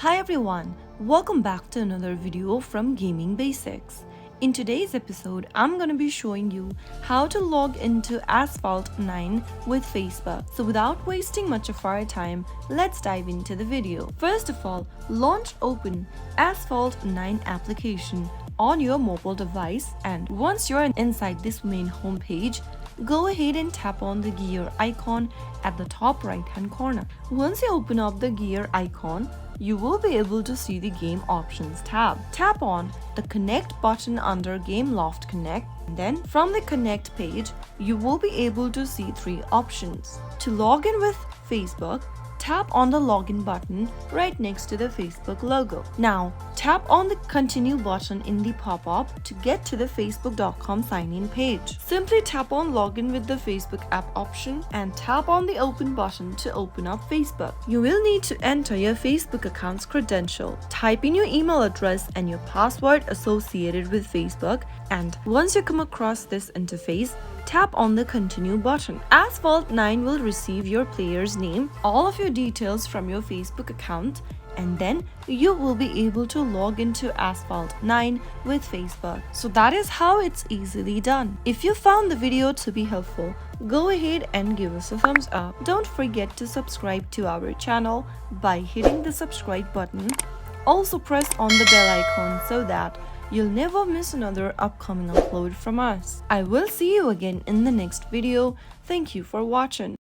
Hi everyone, welcome back to another video from Gaming Basics. In today's episode, I'm gonna be showing you how to log into Asphalt 9 with Facebook. So without wasting much of our time, let's dive into the video. First of all, open Asphalt 9 application on your mobile device, and once you're inside this main homepage, go ahead and tap on the gear icon at the top right hand corner. Once you open up the gear icon, you will be able to see the game options tab. Tap on the connect button under Game Loft Connect, and then from the connect page, you will be able to see three options. To log in with Facebook, tap on the login button right next to the Facebook logo. Now, tap on the continue button in the pop-up to get to the facebook.com sign-in page. Simply tap on login with the Facebook app option and tap on the open button to open up Facebook. You will need to enter your Facebook account's credential. Type in your email address and your password associated with Facebook, and once you come across this interface, tap on the continue button. Asphalt 9 will receive your player's name, all of your details from your Facebook account, and then you will be able to log into Asphalt 9 with Facebook. So that is how it's easily done. If you found the video to be helpful, go ahead and give us a thumbs up. Don't forget to subscribe to our channel by hitting the subscribe button. Also press on the bell icon so that you'll never miss another upcoming upload from us. I will see you again in the next video. Thank you for watching.